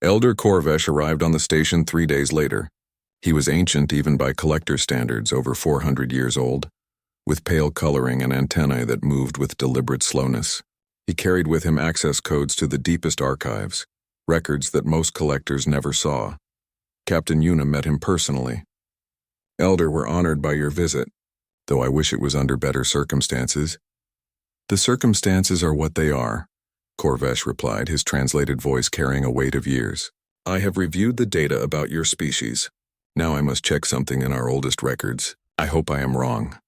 Elder Corvesh arrived on the station 3 days later. He was ancient even by collector standards, over 400 years old, with pale coloring and antennae that moved with deliberate slowness. He carried with him access codes to the deepest archives, records that most collectors never saw. Captain Una met him personally. "Elder, we're honored by your visit, though I wish it was under better circumstances." "The circumstances are what they are," Corvesh replied, his translated voice carrying a weight of years. "I have reviewed the data about your species. Now I must check something in our oldest records. I hope I am wrong."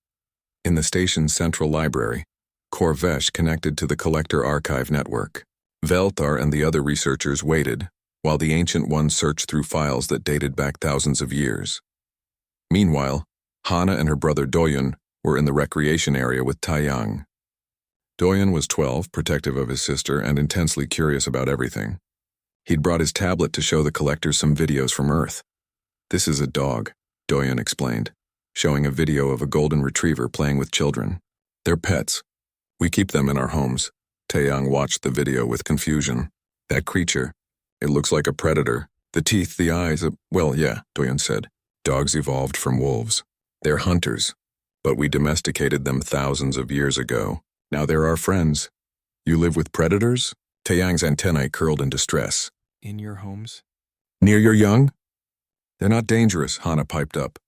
In the station's central library, Corvesh connected to the Collector Archive network. Velthar and the other researchers waited, while the Ancient One searched through files that dated back thousands of years. Meanwhile, Hana and her brother Doyun were in the recreation area with Taiyang. Doyun was 12, protective of his sister and intensely curious about everything. He'd brought his tablet to show the collectors some videos from Earth. "This is a dog," Doyun explained, showing a video of a golden retriever playing with children. "They're pets. We keep them in our homes." Taeyang watched the video with confusion. "That creature, it looks like a predator. The teeth, the eyes, well, yeah," Doyun said. "Dogs evolved from wolves. They're hunters, but we domesticated them thousands of years ago. Now they're our friends." "You live with predators?" Taeyang's antennae curled in distress. "In your homes?" "Near your young?" "They're not dangerous," Hana piped up.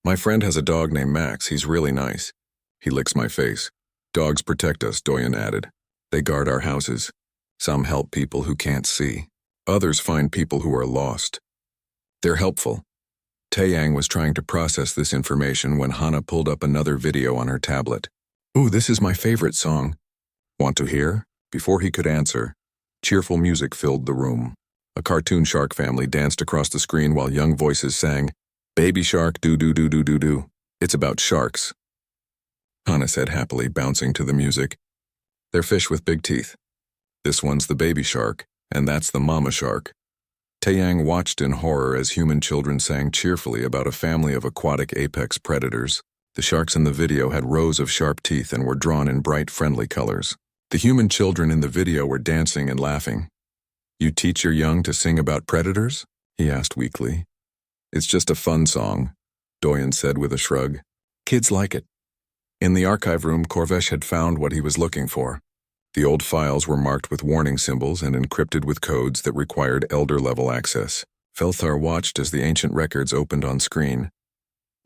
"My friend has a dog named Max. He's really nice. He licks my face." "Dogs protect us," Doyun added. "They guard our houses. Some help people who can't see. Others find people who are lost. They're helpful." Taeyang was trying to process this information when Hana pulled up another video on her tablet. "Ooh, this is my favorite song." "Want to hear?" Before he could answer, cheerful music filled the room. A cartoon shark family danced across the screen while young voices sang, "Baby shark, do-do-do-do-do-do. It's about sharks," Hana said happily, bouncing to the music. "They're fish with big teeth. This one's the baby shark, and that's the mama shark." Taeyang watched in horror as human children sang cheerfully about a family of aquatic apex predators. The sharks in the video had rows of sharp teeth and were drawn in bright, friendly colors. The human children in the video were dancing and laughing. "You teach your young to sing about predators?" he asked weakly. "It's just a fun song," Doyun said with a shrug. "Kids like it." In the archive room, Corvesh had found what he was looking for. The old files were marked with warning symbols and encrypted with codes that required elder-level access. Velthar watched as the ancient records opened on screen.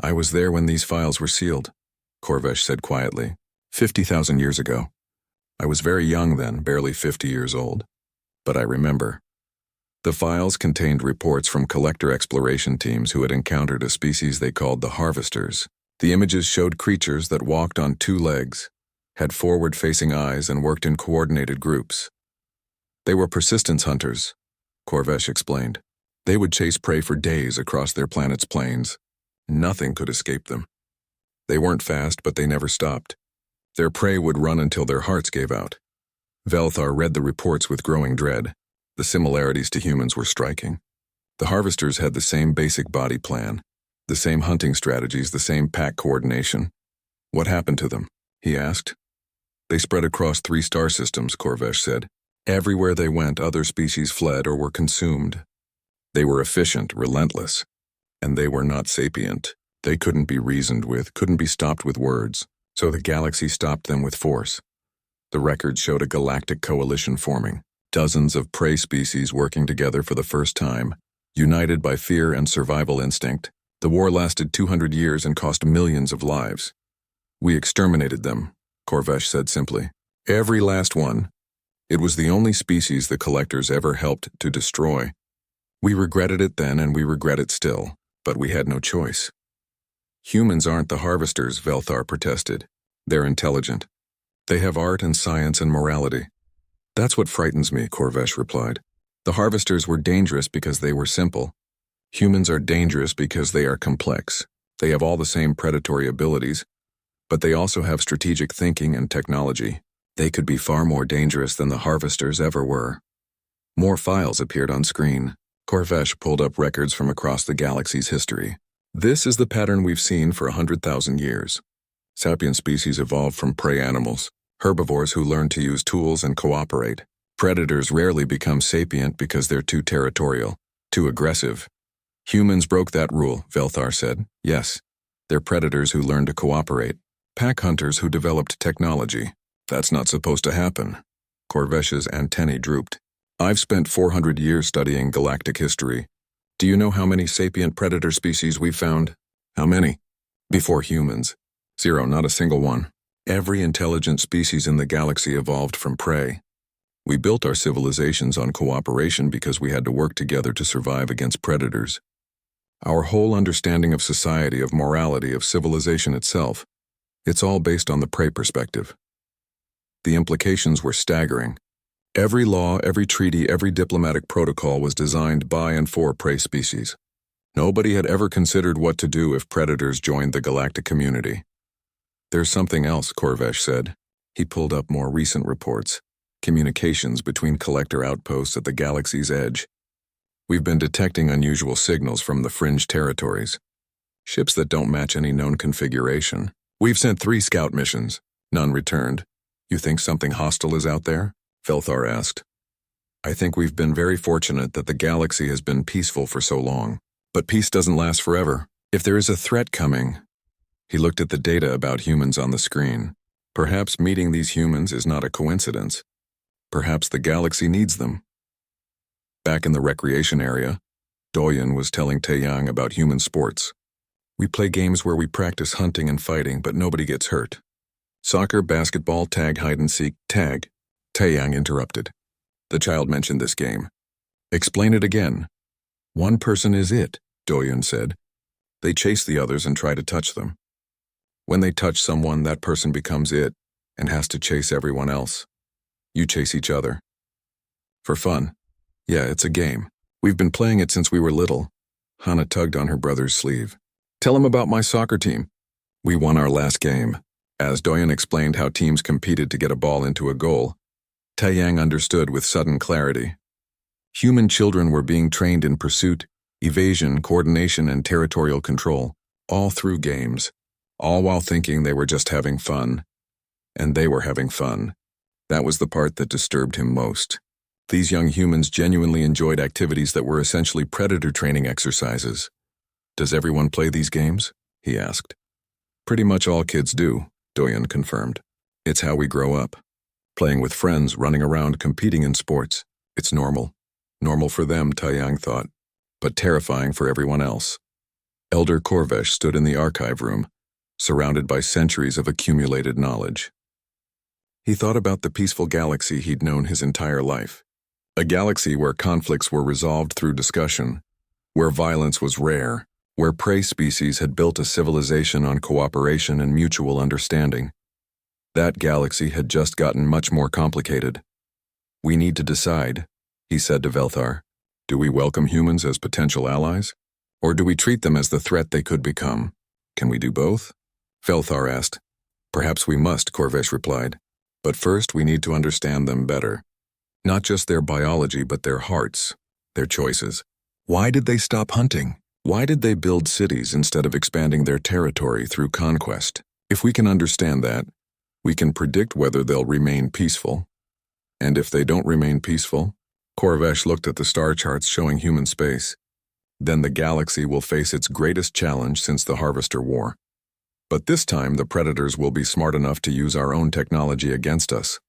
"I was there when these files were sealed," Corvesh said quietly. 50,000 years ago. I was very young then, barely 50 years old. But I remember. The files contained reports from collector exploration teams who had encountered a species they called the Harvesters. The images showed creatures that walked on 2 legs, had forward-facing eyes, and worked in coordinated groups. They were persistence hunters, Corvesh explained. They would chase prey for days across their planet's plains. Nothing could escape them. They weren't fast, but they never stopped. Their prey would run until their hearts gave out. Velthar read the reports with growing dread. The similarities to humans were striking. The Harvesters had the same basic body plan, the same hunting strategies, the same pack coordination. "What happened to them?" he asked. "They spread across 3 star systems," Corvesh said. "Everywhere they went, other species fled or were consumed. They were efficient, relentless, and they were not sapient. They couldn't be reasoned with, couldn't be stopped with words, so the galaxy stopped them with force. The records showed a galactic coalition forming, dozens of prey species working together for the first time, united by fear and survival instinct. The war lasted 200 years and cost millions of lives. We exterminated them," Corvesh said simply. "Every last one. It was the only species the collectors ever helped to destroy. We regretted it then and we regret it still, but we had no choice." "Humans aren't the Harvesters," Velthar protested. "They're intelligent. They have art and science and morality." "That's what frightens me," Corvesh replied. "The Harvesters were dangerous because they were simple. Humans are dangerous because they are complex. They have all the same predatory abilities, but they also have strategic thinking and technology. They could be far more dangerous than the Harvesters ever were." More files appeared on screen. Corvesh pulled up records from across the galaxy's history. "This is the pattern we've seen for 100,000 years. Sapient species evolved from prey animals, herbivores who learned to use tools and cooperate. Predators rarely become sapient because they're too territorial, too aggressive. Humans broke that rule, Velthar said. Yes, they're predators who learn to cooperate. Pack hunters who developed technology. That's not supposed to happen. Corvesh's antennae drooped. I've spent 400 years studying galactic history. Do you know how many sapient predator species we've found? How many? Before humans. 0, not a single one. Every intelligent species in the galaxy evolved from prey. We built our civilizations on cooperation because we had to work together to survive against predators. Our whole understanding of society, of morality, of civilization itself, it's all based on the prey perspective. The implications were staggering. Every law, every treaty, every diplomatic protocol was designed by and for prey species. Nobody had ever considered what to do if predators joined the galactic community. There's something else, Corvesh said. He pulled up more recent reports. Communications between collector outposts at the galaxy's edge. We've been detecting unusual signals from the fringe territories. Ships that don't match any known configuration. We've sent 3 scout missions. None returned. You think something hostile is out there? Velthar asked. I think we've been very fortunate that the galaxy has been peaceful for so long. But peace doesn't last forever. If there is a threat coming... He looked at the data about humans on the screen. Perhaps meeting these humans is not a coincidence. Perhaps the galaxy needs them. Back in the recreation area, Doyen was telling Taeyang about human sports. We play games where we practice hunting and fighting, but nobody gets hurt. Soccer, basketball, tag, hide and seek, tag. Taeyang interrupted. The child mentioned this game. Explain it again. One person is it, Doyen said. They chase the others and try to touch them. When they touch someone, that person becomes it and has to chase everyone else. You chase each other. For fun. Yeah, it's a game. We've been playing it since we were little. Hana tugged on her brother's sleeve. Tell him about my soccer team. We won our last game. As Doyen explained how teams competed to get a ball into a goal, Taeyang understood with sudden clarity. Human children were being trained in pursuit, evasion, coordination, and territorial control, all through games, all while thinking they were just having fun. And they were having fun. That was the part that disturbed him most. These young humans genuinely enjoyed activities that were essentially predator training exercises. Does everyone play these games? He asked. Pretty much all kids do, Doyen confirmed. It's how we grow up. Playing with friends, running around, competing in sports. It's normal. Normal for them, Taeyang thought, but terrifying for everyone else. Elder Corvesh stood in the archive room, surrounded by centuries of accumulated knowledge. He thought about the peaceful galaxy he'd known his entire life. A galaxy where conflicts were resolved through discussion, where violence was rare, where prey species had built a civilization on cooperation and mutual understanding. That galaxy had just gotten much more complicated. We need to decide, he said to Velthar. Do we welcome humans as potential allies? Or do we treat them as the threat they could become? Can we do both? Velthar asked. Perhaps we must, Corvesh replied. But first we need to understand them better. Not just their biology, but their hearts, their choices. Why did they stop hunting? Why did they build cities instead of expanding their territory through conquest? If we can understand that, we can predict whether they'll remain peaceful. And if they don't remain peaceful, Corvesh looked at the star charts showing human space. Then the galaxy will face its greatest challenge since the Harvester War. But this time the predators will be smart enough to use our own technology against us.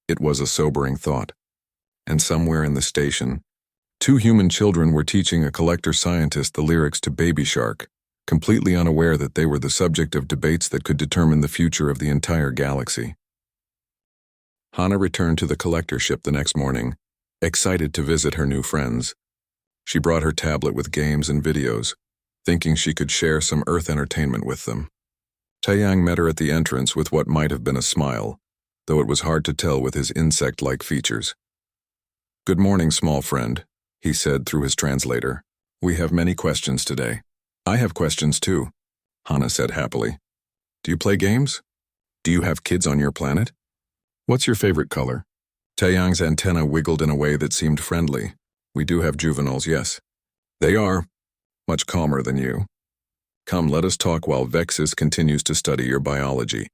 It was a sobering thought. And somewhere in the station, 2 human children were teaching a collector scientist the lyrics to Baby Shark, completely unaware that they were the subject of debates that could determine the future of the entire galaxy. Hana returned to the collector ship the next morning, excited to visit her new friends. She brought her tablet with games and videos, thinking she could share some Earth entertainment with them. Taeyang met her at the entrance with what might have been a smile, though it was hard to tell with his insect-like features. Good morning, small friend, he said through his translator. We have many questions today. I have questions too, Hana said happily. Do you play games? Do you have kids on your planet? What's your favorite color? Taeyang's antenna wiggled in a way that seemed friendly. We do have juveniles, yes. They are. Much calmer than you. Come, let us talk while Vexus continues to study your biology.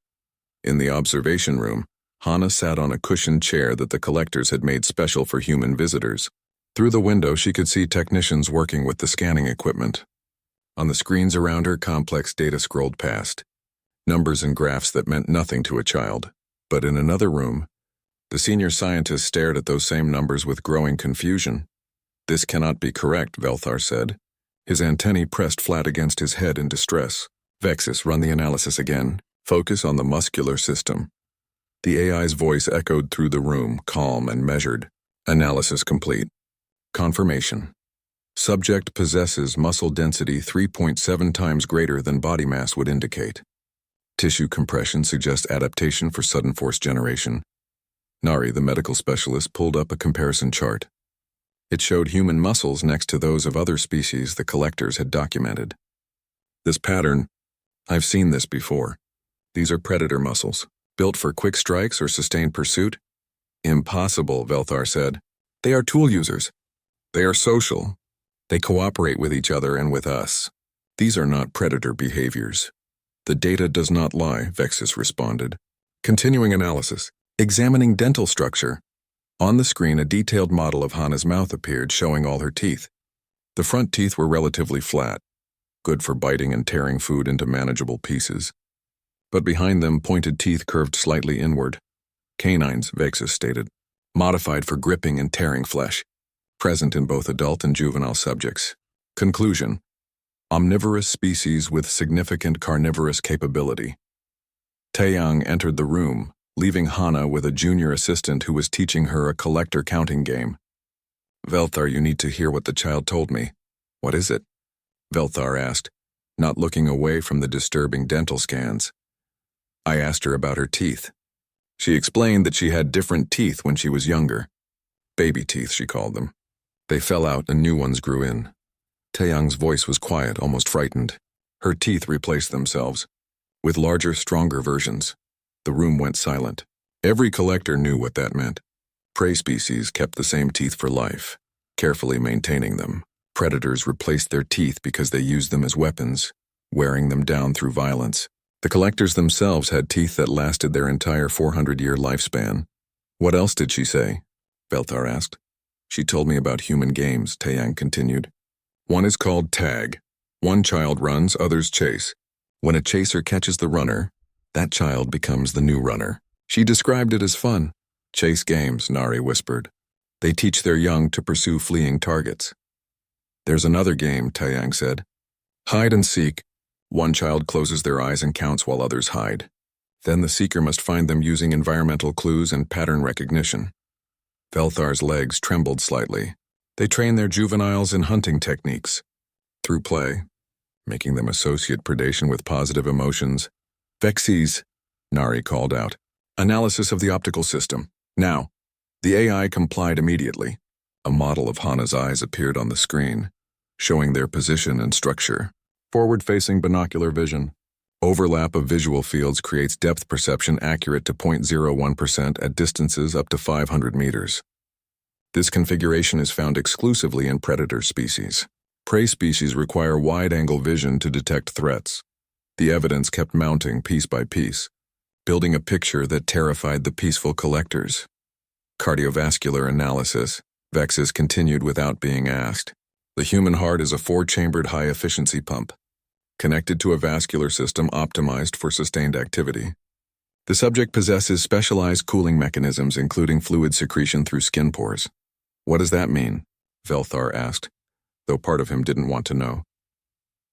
In the observation room, Hana sat on a cushioned chair that the collectors had made special for human visitors. Through the window, she could see technicians working with the scanning equipment. On the screens around her, complex data scrolled past, numbers and graphs that meant nothing to a child. But in another room, the senior scientist stared at those same numbers with growing confusion. "This cannot be correct," Velthar said. His antennae pressed flat against his head in distress. "Vexus, run the analysis again. Focus on the muscular system." The AI's voice echoed through the room, calm and measured. "Analysis complete. Confirmation. Subject possesses muscle density 3.7 times greater than body mass would indicate. Tissue compression suggests adaptation for sudden force generation." Nari, the medical specialist, pulled up a comparison chart. It showed human muscles next to those of other species the collectors had documented. "This pattern, I've seen this before. These are predator muscles, built for quick strikes or sustained pursuit." "Impossible," Velthar said. "They are tool users. They are social. They cooperate with each other and with us. These are not predator behaviors." "The data does not lie," Vexus responded. Continuing analysis. Examining dental structure. On the screen, a detailed model of Hana's mouth appeared, showing all her teeth. The front teeth were relatively flat, good for biting and tearing food into manageable pieces. But behind them, pointed teeth curved slightly inward. "Canines," Vexus stated, "modified for gripping and tearing flesh, present in both adult and juvenile subjects." Conclusion. Omnivorous species with significant carnivorous capability. Taeyang entered the room, leaving Hana with a junior assistant who was teaching her a collector counting game. "Velthar, you need to hear what the child told me." "What is it?" Velthar asked, not looking away from the disturbing dental scans. "I asked her about her teeth. She explained that she had different teeth when she was younger. Baby teeth, she called them. They fell out and new ones grew in." Taeyang's voice was quiet, almost frightened. Her teeth replaced themselves, with larger, stronger versions. The room went silent. Every collector knew what that meant. Prey species kept the same teeth for life, carefully maintaining them. Predators replaced their teeth because they used them as weapons, wearing them down through violence. The collectors themselves had teeth that lasted their entire 400-year lifespan. "What else did she say?" Velthar asked. "She told me about human games," Taeyang continued. "One is called tag. One child runs, others chase. When a chaser catches the runner, that child becomes the new runner. She described it as fun." "Chase games," Nari whispered. "They teach their young to pursue fleeing targets." "There's another game," Taeyang said. "Hide and seek. One child closes their eyes and counts while others hide. Then the seeker must find them using environmental clues and pattern recognition." Velthar's legs trembled slightly. "They train their juveniles in hunting techniques. Through play, making them associate predation with positive emotions." "Vexes," Nari called out. "Analysis of the optical system. Now." The AI complied immediately. A model of Hana's eyes appeared on the screen, showing their position and structure. Forward-facing binocular vision. Overlap of visual fields creates depth perception accurate to 0.01% at distances up to 500 meters. This configuration is found exclusively in predator species. Prey species require wide-angle vision to detect threats. The evidence kept mounting piece by piece, building a picture that terrified the peaceful collectors. Cardiovascular analysis. Vexus continued without being asked. "The human heart is a 4-chambered high-efficiency pump, connected to a vascular system optimized for sustained activity. The subject possesses specialized cooling mechanisms, including fluid secretion through skin pores." "What does that mean?" Velthar asked, though part of him didn't want to know.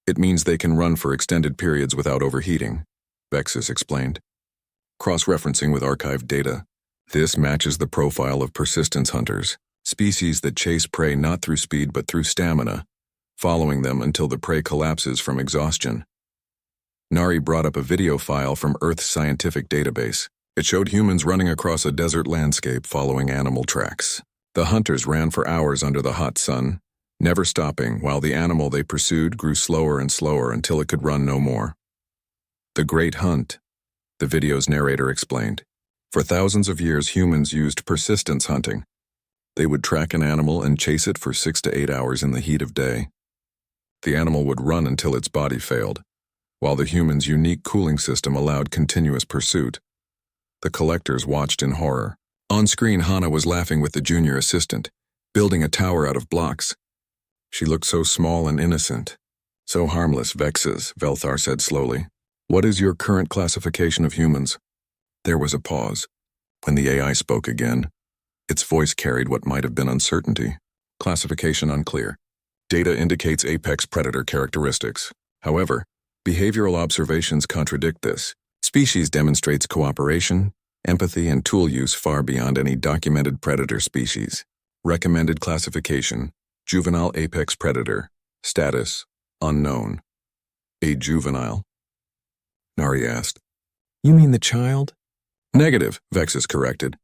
"It means they can run for extended periods without overheating," Vexus explained. Cross-referencing with archived data, this matches the profile of persistence hunters, species that chase prey not through speed but through stamina, following them until the prey collapses from exhaustion. Nari brought up a video file from Earth's scientific database. It showed humans running across a desert landscape following animal tracks. The hunters ran for hours under the hot sun, never stopping, while the animal they pursued grew slower and slower until it could run no more. "The Great Hunt," the video's narrator explained. "For thousands of years, humans used persistence hunting. They would track an animal and chase it for 6 to 8 hours in the heat of day. The animal would run until its body failed, while the human's unique cooling system allowed continuous pursuit. The collectors watched in horror. On screen, Hana was laughing with the junior assistant, building a tower out of blocks. She looked so small and innocent. So harmless, Vexes, Velthar said slowly. What is your current classification of humans? There was a pause. When the AI spoke again, its voice carried what might have been uncertainty. Classification unclear. Data indicates apex predator characteristics. However, behavioral observations contradict this. Species demonstrates cooperation, empathy, and tool use far beyond any documented predator species. Recommended classification: juvenile apex predator. Status: unknown. A juvenile? Nari asked. You mean the child? Negative, Vexus corrected.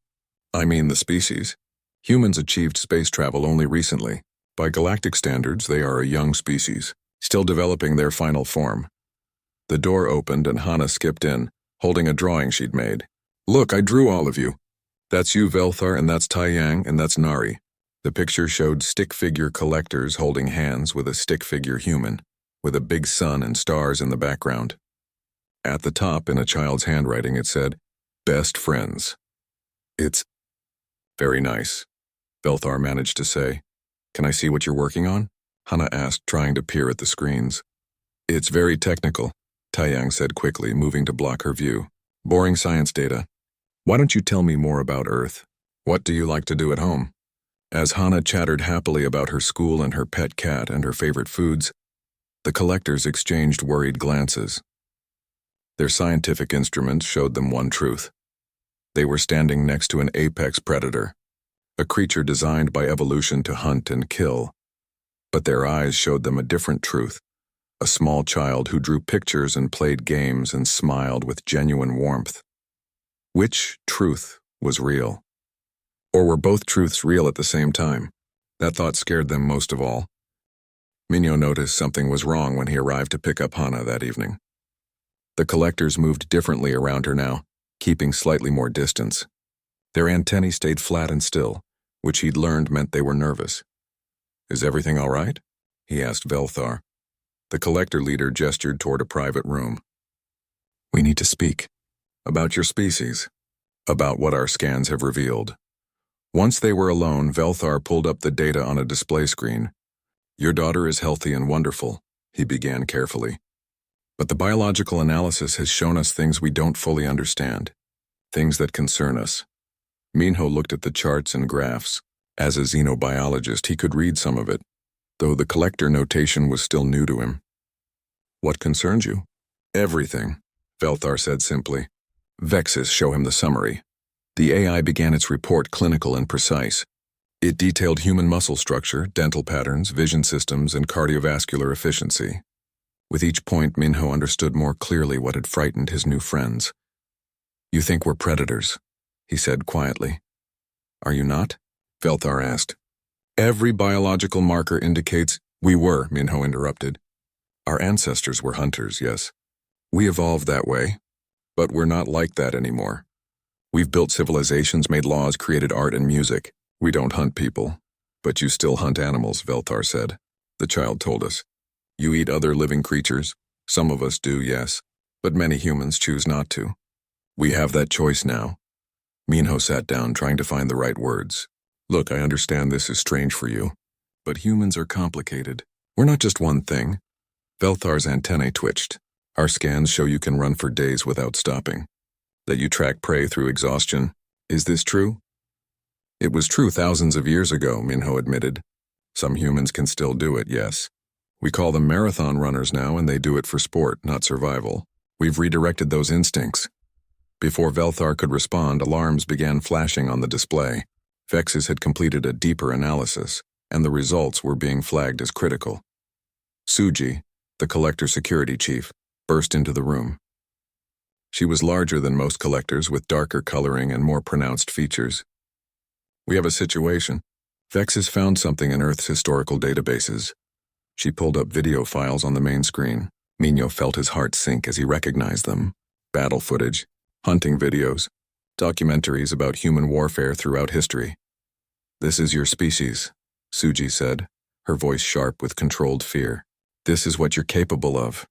I mean the species. Humans achieved space travel only recently. By galactic standards, they are a young species, still developing their final form. The door opened and Hana skipped in, holding a drawing she'd made. Look, I drew all of you. That's you, Velthar, and that's Taiyang, and that's Nari. The picture showed stick figure collectors holding hands with a stick figure human, with a big sun and stars in the background. At the top, in a child's handwriting, it said, Best friends. It's very nice, Velthar managed to say. Can I see what you're working on? Hana asked, trying to peer at the screens. It's very technical, Taiyang said quickly, moving to block her view. Boring science data. Why don't you tell me more about Earth? What do you like to do at home? As Hana chattered happily about her school and her pet cat and her favorite foods, the collectors exchanged worried glances. Their scientific instruments showed them one truth. They were standing next to an apex predator, a creature designed by evolution to hunt and kill. But their eyes showed them a different truth, a small child who drew pictures and played games and smiled with genuine warmth. Which truth was real? Or were both truths real at the same time? That thought scared them most of all. Minho noticed something was wrong when he arrived to pick up Hana that evening. The collectors moved differently around her now, keeping slightly more distance. Their antennae stayed flat and still, which he'd learned meant they were nervous. Is everything all right? He asked Velthar. The collector leader gestured toward a private room. We need to speak. About your species. About what our scans have revealed. Once they were alone, Velthar pulled up the data on a display screen. Your daughter is healthy and wonderful, he began carefully. But the biological analysis has shown us things we don't fully understand. Things that concern us. Minho looked at the charts and graphs. As a xenobiologist, he could read some of it, though the collector notation was still new to him. What concerns you? Everything, Velthar said simply. Vexus show him the summary. The AI began its report clinical and precise. It detailed human muscle structure, dental patterns, vision systems, and cardiovascular efficiency. With each point, Minho understood more clearly what had frightened his new friends. You think we're predators, he said quietly. Are you not? Velthar asked. Every biological marker indicates we were, Minho interrupted. Our ancestors were hunters, yes. We evolved that way, but we're not like that anymore. We've built civilizations, made laws, created art and music. We don't hunt people. But you still hunt animals, Velthar said. The child told us. You eat other living creatures. Some of us do, yes, but many humans choose not to. We have that choice now. Minho sat down, trying to find the right words. Look, I understand this is strange for you, but humans are complicated. We're not just one thing. Velthar's antennae twitched. Our scans show you can run for days without stopping. That you track prey through exhaustion. Is this true? It was true thousands of years ago, Minho admitted. Some humans can still do it, yes. We call them marathon runners now, and they do it for sport, not survival. We've redirected those instincts. Before Velthar could respond, alarms began flashing on the display. Vexus had completed a deeper analysis, and the results were being flagged as critical. Suji, the collector security chief, burst into the room. She was larger than most collectors, with darker coloring and more pronounced features. We have a situation. Vexus found something in Earth's historical databases. She pulled up video files on the main screen. Minho felt his heart sink as he recognized them. Battle footage, hunting videos, documentaries about human warfare throughout history. This is your species, Suji said, her voice sharp with controlled fear. This is what you're capable of.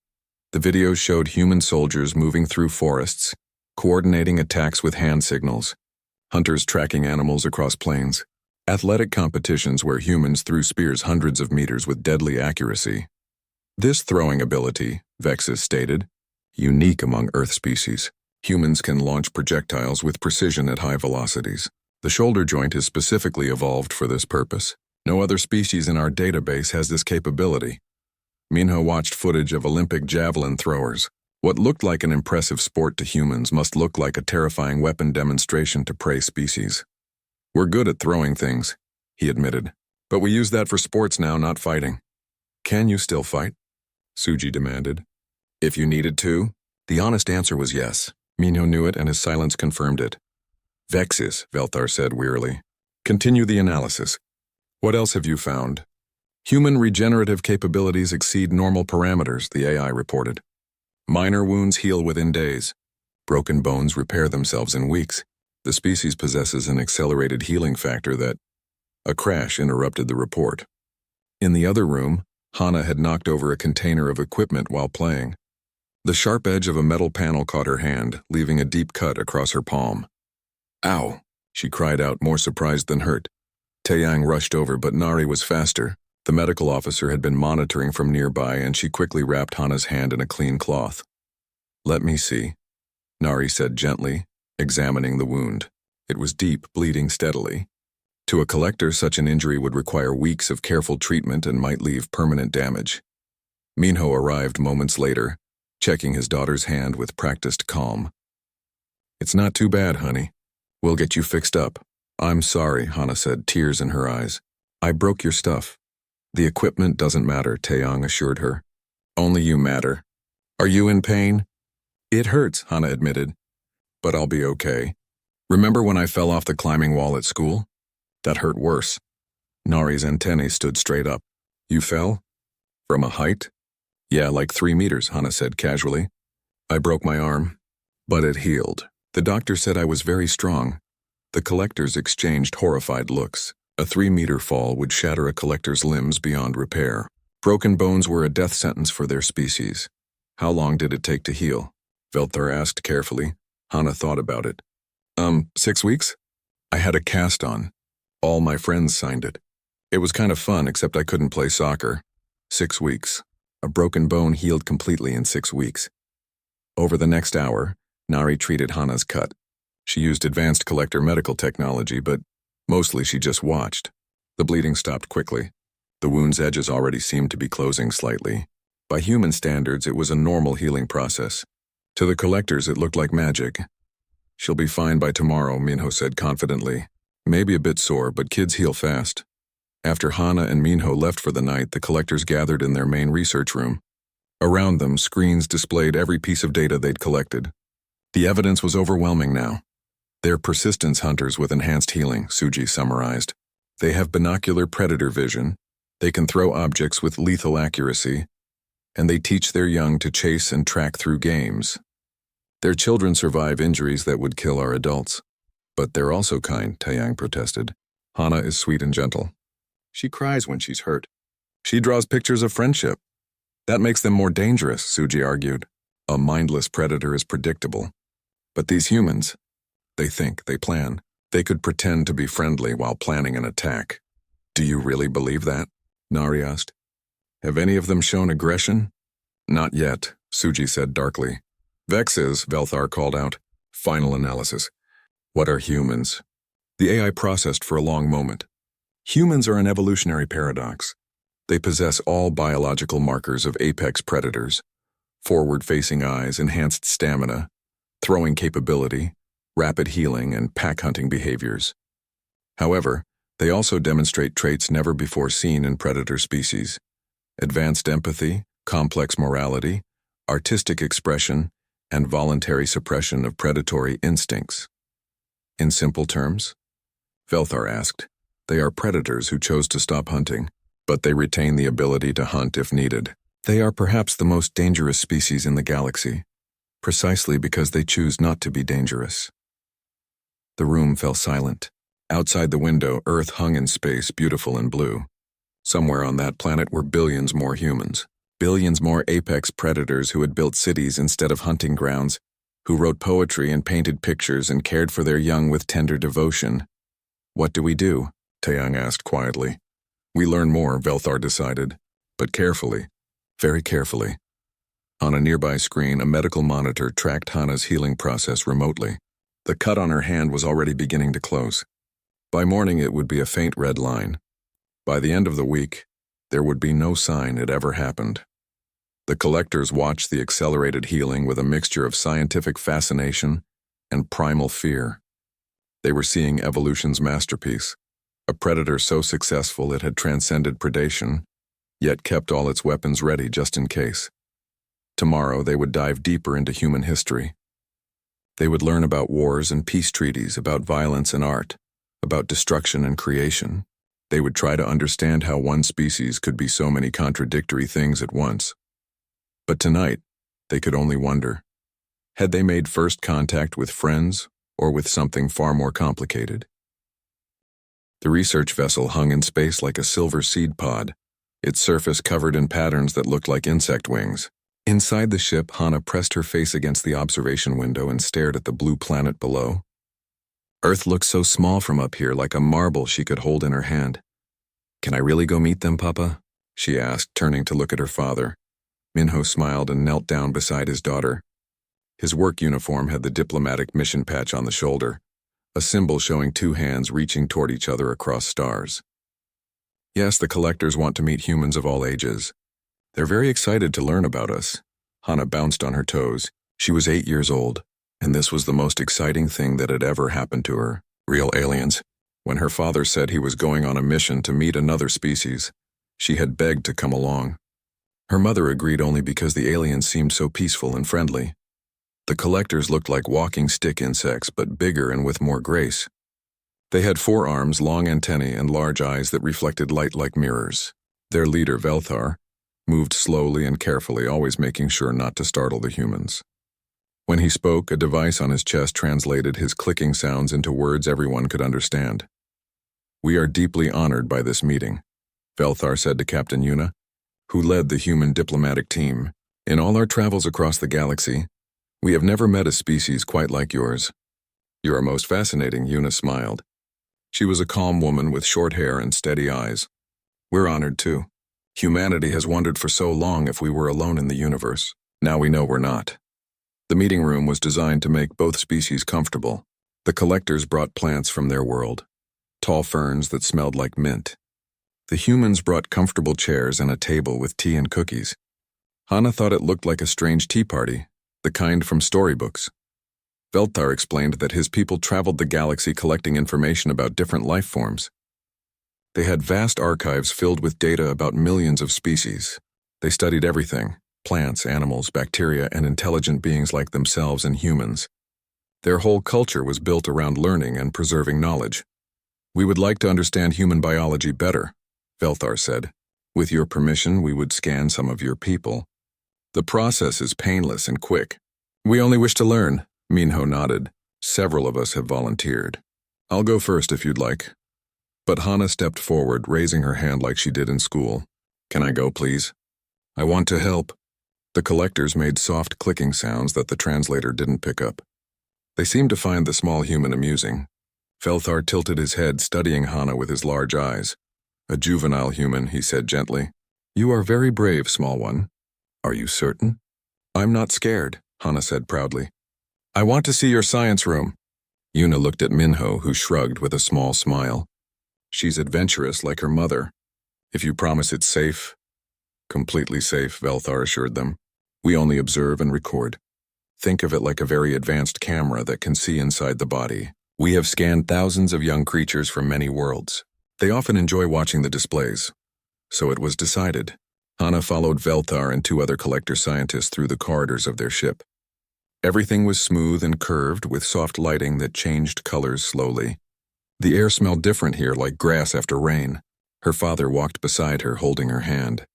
The videos showed human soldiers moving through forests, coordinating attacks with hand signals, hunters tracking animals across plains, athletic competitions where humans threw spears hundreds of meters with deadly accuracy. This throwing ability, Vexus stated, unique among Earth species. Humans can launch projectiles with precision at high velocities. The shoulder joint is specifically evolved for this purpose. No other species in our database has this capability. Minho watched footage of Olympic javelin throwers. What looked like an impressive sport to humans must look like a terrifying weapon demonstration to prey species. We're good at throwing things, he admitted. But we use that for sports now, not fighting. Can you still fight? Suji demanded. If you needed to? The honest answer was yes. Minho knew it and his silence confirmed it. Vexus, Velthar said wearily. Continue the analysis. What else have you found? Human regenerative capabilities exceed normal parameters, the AI reported. Minor wounds heal within days. Broken bones repair themselves in weeks. The species possesses an accelerated healing factor that... A crash interrupted the report. In the other room, Hana had knocked over a container of equipment while playing. The sharp edge of a metal panel caught her hand, leaving a deep cut across her palm. Ow! She cried out, more surprised than hurt. Taeyang rushed over, but Nari was faster. The medical officer had been monitoring from nearby, and she quickly wrapped Hana's hand in a clean cloth. Let me see, Nari said gently, examining the wound. It was deep, bleeding steadily. To a collector, such an injury would require weeks of careful treatment and might leave permanent damage. Minho arrived moments later, checking his daughter's hand with practiced calm. It's not too bad, honey. We'll get you fixed up. I'm sorry, Hana said, tears in her eyes. I broke your stuff. The equipment doesn't matter, Taeyang assured her. Only you matter. Are you in pain? It hurts, Hana admitted. But I'll be okay. Remember when I fell off the climbing wall at school? That hurt worse. Nari's antennae stood straight up. You fell? From a height? Yeah, like 3 meters, Hana said casually. I broke my arm, but it healed. The doctor said I was very strong. The collectors exchanged horrified looks. A 3-meter fall would shatter a collector's limbs beyond repair. Broken bones were a death sentence for their species. How long did it take to heal? Velthar asked carefully. Hana thought about it. 6 weeks? I had a cast on. All my friends signed it. It was kind of fun, except I couldn't play soccer. 6 weeks. A broken bone healed completely in 6 weeks. Over the next hour, Nari treated Hana's cut. She used advanced collector medical technology, but mostly she just watched. The bleeding stopped quickly. The wound's edges already seemed to be closing slightly. By human standards, it was a normal healing process. To the collectors, it looked like magic. She'll be fine by tomorrow, Minho said confidently. Maybe a bit sore, but kids heal fast. After Hana and Minho left for the night, the collectors gathered in their main research room. Around them, screens displayed every piece of data they'd collected. The evidence was overwhelming now. They're persistence hunters with enhanced healing, Suji summarized. They have binocular predator vision, they can throw objects with lethal accuracy, and they teach their young to chase and track through games. Their children survive injuries that would kill our adults. But they're also kind, Taeyang protested. Hana is sweet and gentle. She cries when she's hurt. She draws pictures of friendship. That makes them more dangerous, Suji argued. A mindless predator is predictable. But these humans, they think, they plan. They could pretend to be friendly while planning an attack. Do you really believe that? Nari asked. Have any of them shown aggression? Not yet, Suji said darkly. Vexes, Velthar called out. Final analysis. What are humans? The AI processed for a long moment. Humans are an evolutionary paradox. They possess all biological markers of apex predators. Forward-facing eyes, enhanced stamina, throwing capability, rapid healing, and pack-hunting behaviors. However, they also demonstrate traits never before seen in predator species. Advanced empathy, complex morality, artistic expression, and voluntary suppression of predatory instincts. In simple terms? Velthar asked. They are predators who chose to stop hunting, but they retain the ability to hunt if needed. They are perhaps the most dangerous species in the galaxy, precisely because they choose not to be dangerous. The room fell silent. Outside the window, Earth hung in space, beautiful and blue. Somewhere on that planet were billions more humans, billions more apex predators who had built cities instead of hunting grounds, who wrote poetry and painted pictures and cared for their young with tender devotion. What do we do? Taeyang asked quietly. We learn more, Velthar decided, but carefully, very carefully. On a nearby screen, a medical monitor tracked Hana's healing process remotely. The cut on her hand was already beginning to close. By morning, it would be a faint red line. By the end of the week, there would be no sign it ever happened. The collectors watched the accelerated healing with a mixture of scientific fascination and primal fear. They were seeing evolution's masterpiece, a predator so successful it had transcended predation, yet kept all its weapons ready just in case. Tomorrow they would dive deeper into human history. They would learn about wars and peace treaties, about violence and art, about destruction and creation. They would try to understand how one species could be so many contradictory things at once. But tonight, they could only wonder. Had they made first contact with friends or with something far more complicated? The research vessel hung in space like a silver seed pod, its surface covered in patterns that looked like insect wings. Inside the ship, Hana pressed her face against the observation window and stared at the blue planet below. Earth looked so small from up here, like a marble she could hold in her hand. Can I really go meet them, Papa? She asked, turning to look at her father. Minho smiled and knelt down beside his daughter. His work uniform had the diplomatic mission patch on the shoulder, a symbol showing two hands reaching toward each other across stars. Yes, the collectors want to meet humans of all ages. They're very excited to learn about us. Hana bounced on her toes. She was 8 years old, and this was the most exciting thing that had ever happened to her. Real aliens. When her father said he was going on a mission to meet another species, she had begged to come along. Her mother agreed only because the aliens seemed so peaceful and friendly. The collectors looked like walking stick insects, but bigger and with more grace. They had 4 arms, long antennae, and large eyes that reflected light like mirrors. Their leader, Velthar, moved slowly and carefully, always making sure not to startle the humans. When he spoke, a device on his chest translated his clicking sounds into words everyone could understand. We are deeply honored by this meeting, Velthar said to Captain Yuna, who led the human diplomatic team. In all our travels across the galaxy, we have never met a species quite like yours. You are most fascinating, Yuna smiled. She was a calm woman with short hair and steady eyes. We're honored too. Humanity has wondered for so long if we were alone in the universe. Now we know we're not. The meeting room was designed to make both species comfortable. The collectors brought plants from their world, tall ferns that smelled like mint. The humans brought comfortable chairs and a table with tea and cookies. Hana thought it looked like a strange tea party, the kind from storybooks. Velthar explained that his people traveled the galaxy collecting information about different life forms. They had vast archives filled with data about millions of species. They studied everything: plants, animals, bacteria, and intelligent beings like themselves and humans. Their whole culture was built around learning and preserving knowledge. We would like to understand human biology better, Velthar said. With your permission, we would scan some of your people. The process is painless and quick. We only wish to learn, Minho nodded. Several of us have volunteered. I'll go first if you'd like. But Hana stepped forward, raising her hand like she did in school. Can I go, please? I want to help. The collectors made soft clicking sounds that the translator didn't pick up. They seemed to find the small human amusing. Velthar tilted his head, studying Hana with his large eyes. A juvenile human, he said gently. You are very brave, small one. Are you certain? I'm not scared, Hana said proudly. I want to see your science room. Yuna looked at Minho, who shrugged with a small smile. She's adventurous like her mother. If you promise it's safe. Completely safe, Velthar assured them. We only observe and record. Think of it like a very advanced camera that can see inside the body. We have scanned thousands of young creatures from many worlds. They often enjoy watching the displays. So it was decided. Hana followed Velthar and 2 other collector scientists through the corridors of their ship. Everything was smooth and curved, with soft lighting that changed colors slowly. The air smelled different here, like grass after rain. Her father walked beside her, holding her hand.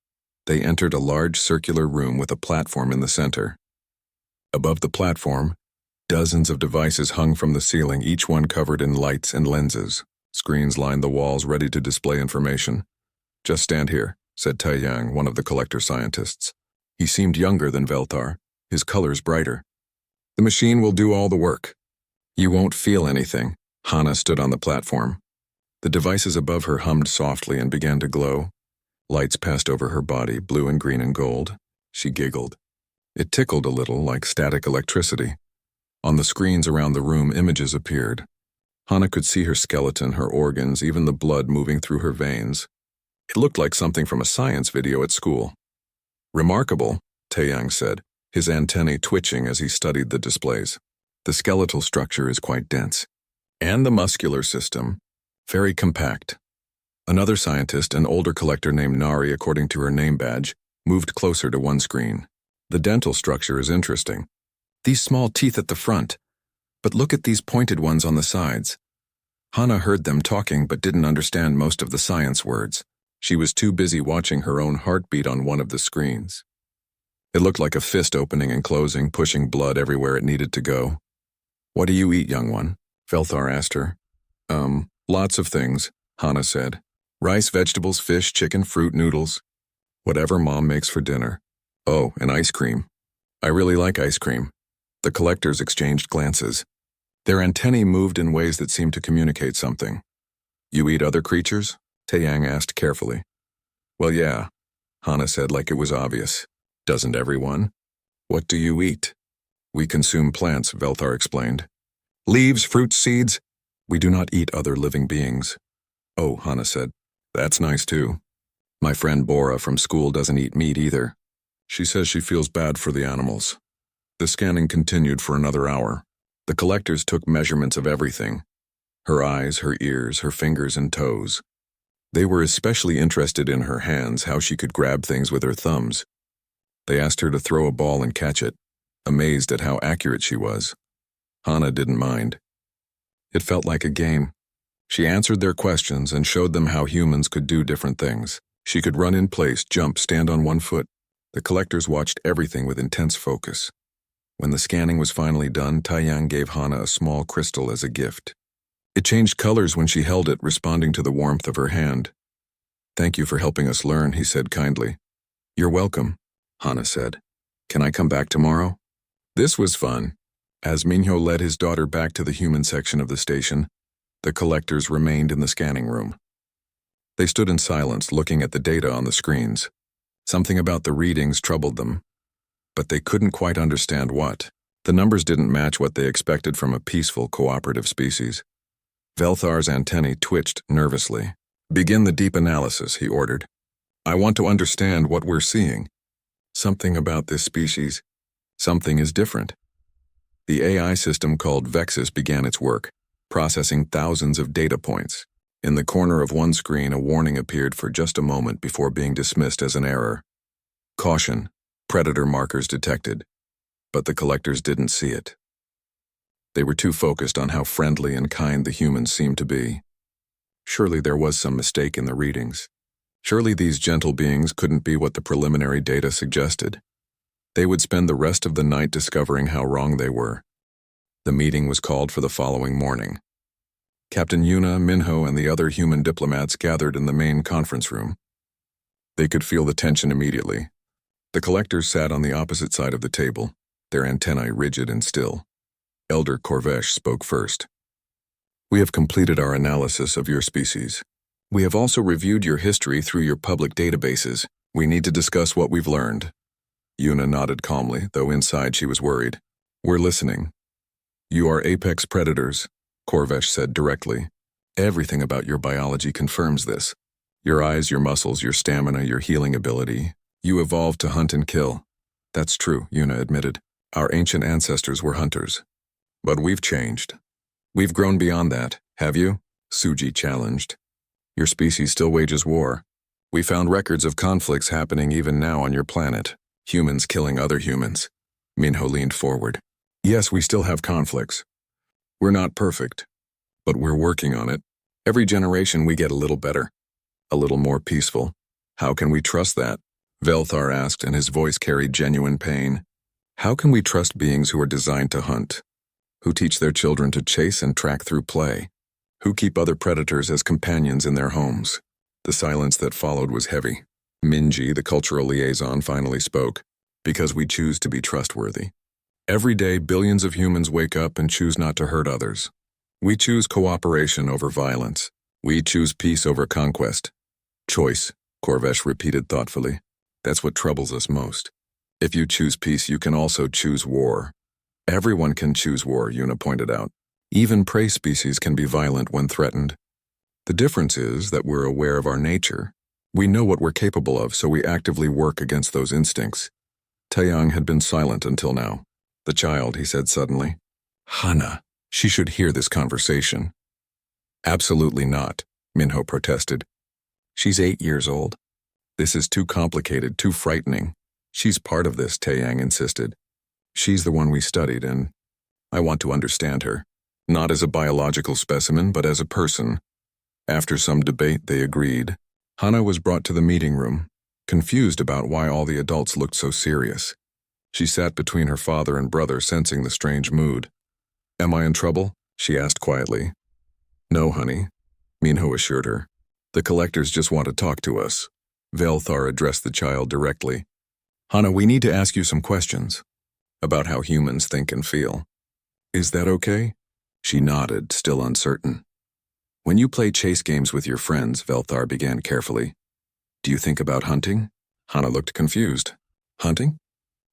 They entered a large circular room with a platform in the center. Above the platform, dozens of devices hung from the ceiling, each one covered in lights and lenses. Screens lined the walls, ready to display information. Just stand here, said Taeyang, one of the collector scientists. He seemed younger than Velthar, his colors brighter. The machine will do all the work. You won't feel anything. Hana stood on the platform. The devices above her hummed softly and began to glow. Lights passed over her body, blue and green and gold. She giggled. It tickled a little, like static electricity. On the screens around the room, images appeared. Hana could see her skeleton, her organs, even the blood moving through her veins. It looked like something from a science video at school. Remarkable, Taeyang said, his antennae twitching as he studied the displays. The skeletal structure is quite dense. And the muscular system, very compact. Another scientist, an older collector named Nari according to her name badge, moved closer to one screen. The dental structure is interesting. These small teeth at the front. But look at these pointed ones on the sides. Hana heard them talking but didn't understand most of the science words. She was too busy watching her own heartbeat on one of the screens. It looked like a fist opening and closing, pushing blood everywhere it needed to go. "What do you eat, young one?" Velthar asked her. Lots of things," Hana said. "Rice, vegetables, fish, chicken, fruit, noodles. Whatever Mom makes for dinner. Oh, and ice cream. I really like ice cream." The collectors exchanged glances. Their antennae moved in ways that seemed to communicate something. "You eat other creatures?" Taeyang asked carefully. "Well, yeah," Hana said like it was obvious. "Doesn't everyone?" "What do you eat?" "We consume plants," Velthar explained. "Leaves, fruits, seeds? We do not eat other living beings." "Oh," Hana said. "That's nice too. My friend Bora from school doesn't eat meat either. She says she feels bad for the animals." The scanning continued for another hour. The collectors took measurements of everything. Her eyes, her ears, her fingers and toes. They were especially interested in her hands, how she could grab things with her thumbs. They asked her to throw a ball and catch it, amazed at how accurate she was. Hana didn't mind. It felt like a game. She answered their questions and showed them how humans could do different things. She could run in place, jump, stand on one foot. The collectors watched everything with intense focus. When the scanning was finally done, Taeyang gave Hana a small crystal as a gift. It changed colors when she held it, responding to the warmth of her hand. "Thank you for helping us learn," he said kindly. "You're welcome," Hana said. "Can I come back tomorrow?" This was fun. As Minho led his daughter back to the human section of the station, the collectors remained in the scanning room. They stood in silence, looking at the data on the screens. Something about the readings troubled them, but they couldn't quite understand what. The numbers didn't match what they expected from a peaceful, cooperative species. Velthar's antennae twitched nervously. "Begin the deep analysis," he ordered. "I want to understand what we're seeing. Something about this species. Something is different." The AI system called Vexus began its work, processing thousands of data points. In the corner of one screen, a warning appeared for just a moment before being dismissed as an error. "Caution, predator markers detected." But the collectors didn't see it. They were too focused on how friendly and kind the humans seemed to be. Surely there was some mistake in the readings. Surely these gentle beings couldn't be what the preliminary data suggested. They would spend the rest of the night discovering how wrong they were. The meeting was called for the following morning. Captain Yuna, Minho, and the other human diplomats gathered in the main conference room. They could feel the tension immediately. The collectors sat on the opposite side of the table, their antennae rigid and still. Elder Corvesh spoke first. "We have completed our analysis of your species. We have also reviewed your history through your public databases. We need to discuss what we've learned." Yuna nodded calmly, though inside she was worried. "We're listening." "You are apex predators," Corvesh said directly. "Everything about your biology confirms this. Your eyes, your muscles, your stamina, your healing ability. You evolved to hunt and kill." "That's true," Yuna admitted. "Our ancient ancestors were hunters. But we've changed. We've grown beyond that, have you?" Suji challenged. "Your species still wages war. We found records of conflicts happening even now on your planet. Humans killing other humans." Minho leaned forward. "Yes, we still have conflicts. We're not perfect, but we're working on it. Every generation we get a little better, a little more peaceful. How can we trust that?" Velthar asked, and his voice carried genuine pain. "How can we trust beings who are designed to hunt? Who teach their children to chase and track through play? Who keep other predators as companions in their homes?" The silence that followed was heavy. Minji, the cultural liaison, finally spoke. "Because we choose to be trustworthy. Every day, billions of humans wake up and choose not to hurt others. We choose cooperation over violence. We choose peace over conquest. Choice, Corvesh repeated thoughtfully. That's what troubles us most. If you choose peace, you can also choose war. Everyone can choose war, Yuna pointed out. Even prey species can be violent when threatened. The difference is that we're aware of our nature. We know what we're capable of, so we actively work against those instincts. Taeyang had been silent until now. The child, he said suddenly. Hana, she should hear this conversation. Absolutely not, Minho protested. She's 8 years old. This is too complicated, too frightening. She's part of this, Taeyang insisted. She's the one we studied, and I want to understand her. Not as a biological specimen, but as a person. After some debate, they agreed. Hana was brought to the meeting room, confused about why all the adults looked so serious. She sat between her father and brother, sensing the strange mood. Am I in trouble? She asked quietly. No, honey, Minho assured her. The collectors just want to talk to us. Velthar addressed the child directly. Hana, we need to ask you some questions about how humans think and feel. Is that okay? She nodded, still uncertain. When you play chase games with your friends, Velthar began carefully. Do you think about hunting? Hana looked confused. Hunting?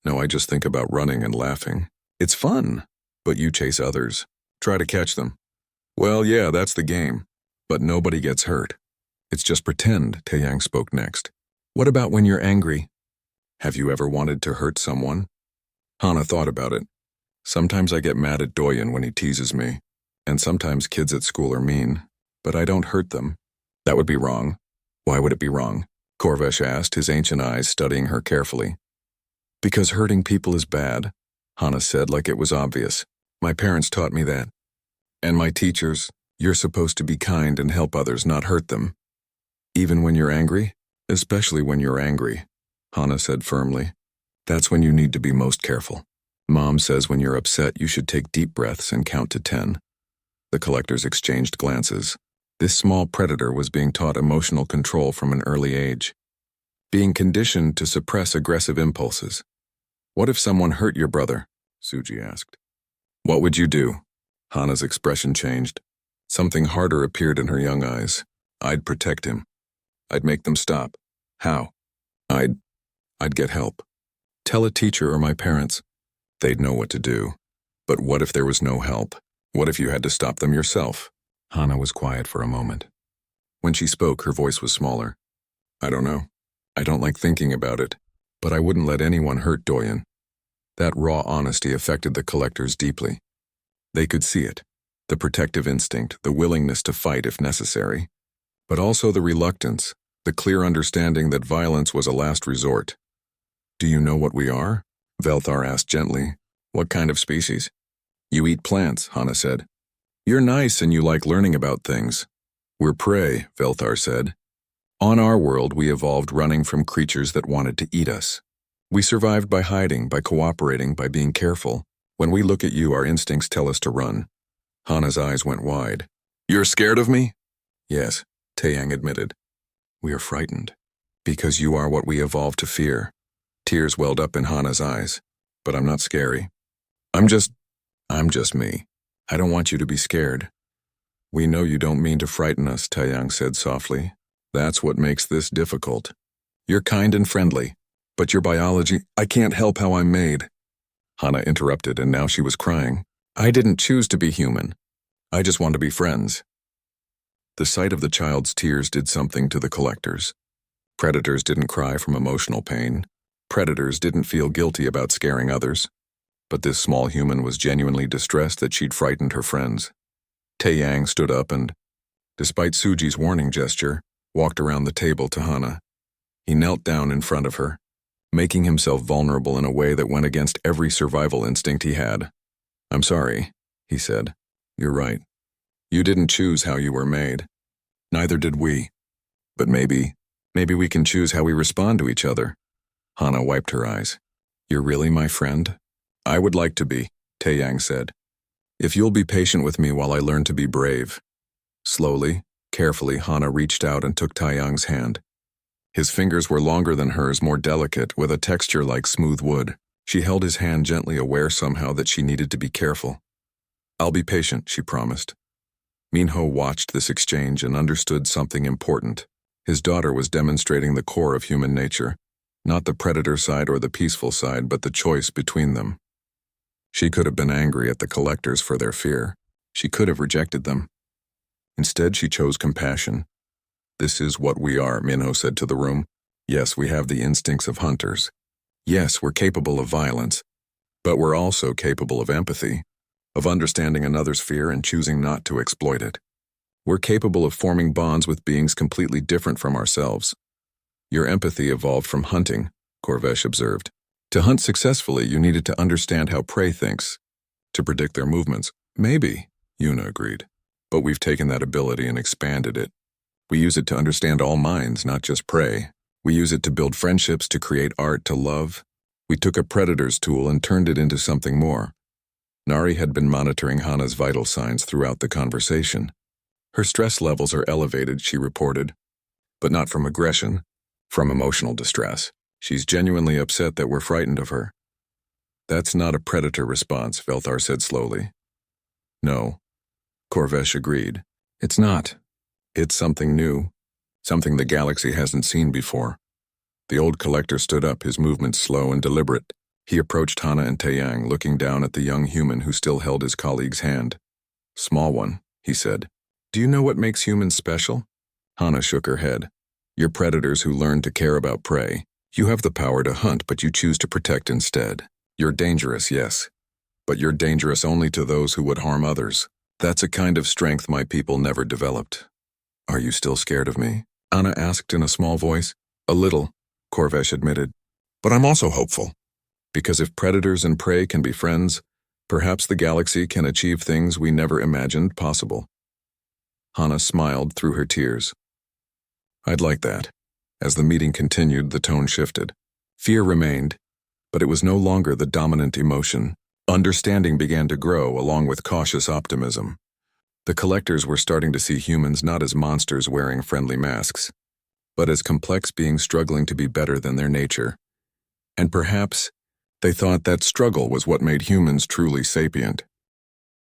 No, I just think about running and laughing. It's fun, but you chase others. Try to catch them. Well, yeah, that's the game. But nobody gets hurt. It's just pretend, Taeyang spoke next. What about when you're angry? Have you ever wanted to hurt someone? Hana thought about it. Sometimes I get mad at Doyen when he teases me, and sometimes kids at school are mean, but I don't hurt them. That would be wrong. Why would it be wrong? Corvesh asked, his ancient eyes studying her carefully. Because hurting people is bad, Hana said like it was obvious. My parents taught me that. And my teachers, you're supposed to be kind and help others, not hurt them. Even when you're angry? Especially when you're angry, Hana said firmly. That's when you need to be most careful. Mom says when you're upset, you should take deep breaths and count to 10. The collectors exchanged glances. This small predator was being taught emotional control from an early age, being conditioned to suppress aggressive impulses. What if someone hurt your brother? Suji asked. What would you do? Hana's expression changed. Something harder appeared in her young eyes. I'd protect him. I'd make them stop. How? I'd get help. Tell a teacher or my parents. They'd know what to do. But what if there was no help? What if you had to stop them yourself? Hana was quiet for a moment. When she spoke, her voice was smaller. I don't know. I don't like thinking about it, but I wouldn't let anyone hurt Doyen. That raw honesty affected the collectors deeply. They could see it, the protective instinct, the willingness to fight if necessary, but also the reluctance, the clear understanding that violence was a last resort. Do you know what we are? Velthar asked gently. What kind of species? You eat plants, Hana said. You're nice and you like learning about things. We're prey, Velthar said. On our world, we evolved running from creatures that wanted to eat us. We survived by hiding, by cooperating, by being careful. When we look at you, our instincts tell us to run. Hana's eyes went wide. You're scared of me? Yes, Taeyang admitted. We are frightened. Because you are what we evolved to fear. Tears welled up in Hana's eyes. But I'm not scary. I'm just me. I don't want you to be scared. We know you don't mean to frighten us, Taeyang said softly. That's what makes this difficult. You're kind and friendly, but your biology, I can't help how I'm made. Hana interrupted, and now she was crying. I didn't choose to be human. I just want to be friends. The sight of the child's tears did something to the collectors. Predators didn't cry from emotional pain. Predators didn't feel guilty about scaring others. But this small human was genuinely distressed that she'd frightened her friends. Taeyang stood up and, despite Suji's warning gesture, walked around the table to Hana. He knelt down in front of her, making himself vulnerable in a way that went against every survival instinct he had. I'm sorry, he said. You're right. You didn't choose how you were made. Neither did we. But maybe we can choose how we respond to each other. Hana wiped her eyes. You're really my friend? I would like to be, Taeyang said. If you'll be patient with me while I learn to be brave. Slowly, carefully, Hana reached out and took Taeyang's hand. His fingers were longer than hers, more delicate, with a texture like smooth wood. She held his hand gently, aware somehow that she needed to be careful. "I'll be patient," she promised. Minho watched this exchange and understood something important. His daughter was demonstrating the core of human nature, not the predator side or the peaceful side, but the choice between them. She could have been angry at the collectors for their fear. She could have rejected them. Instead, she chose compassion. "This is what we are," Minho said to the room. "Yes, we have the instincts of hunters. Yes, we're capable of violence. But we're also capable of empathy, of understanding another's fear and choosing not to exploit it. We're capable of forming bonds with beings completely different from ourselves." "Your empathy evolved from hunting," Corvesh observed. "To hunt successfully, you needed to understand how prey thinks, to predict their movements." "Maybe," Yuna agreed. "But we've taken that ability and expanded it. We use it to understand all minds, not just prey. We use it to build friendships, to create art, to love. We took a predator's tool and turned it into something more." Nari had been monitoring Hana's vital signs throughout the conversation. "Her stress levels are elevated," she reported. "But not from aggression, from emotional distress. She's genuinely upset that we're frightened of her." "That's not a predator response," Velthar said slowly. "No," Corvesh agreed. "It's not. It's something new, something the galaxy hasn't seen before." The old collector stood up, his movements slow and deliberate. He approached Hana and Taeyang, looking down at the young human who still held his colleague's hand. "Small one," he said. "Do you know what makes humans special?" Hana shook her head. "You're predators who learn to care about prey. You have the power to hunt, but you choose to protect instead. You're dangerous, yes, but you're dangerous only to those who would harm others. That's a kind of strength my people never developed." "Are you still scared of me?" Anna asked in a small voice. "A little," Corvesh admitted. "But I'm also hopeful. Because if predators and prey can be friends, perhaps the galaxy can achieve things we never imagined possible." Hana smiled through her tears. "I'd like that." As the meeting continued, the tone shifted. Fear remained, but it was no longer the dominant emotion. Understanding began to grow, along with cautious optimism. The collectors were starting to see humans not as monsters wearing friendly masks, but as complex beings struggling to be better than their nature. And perhaps they thought that struggle was what made humans truly sapient.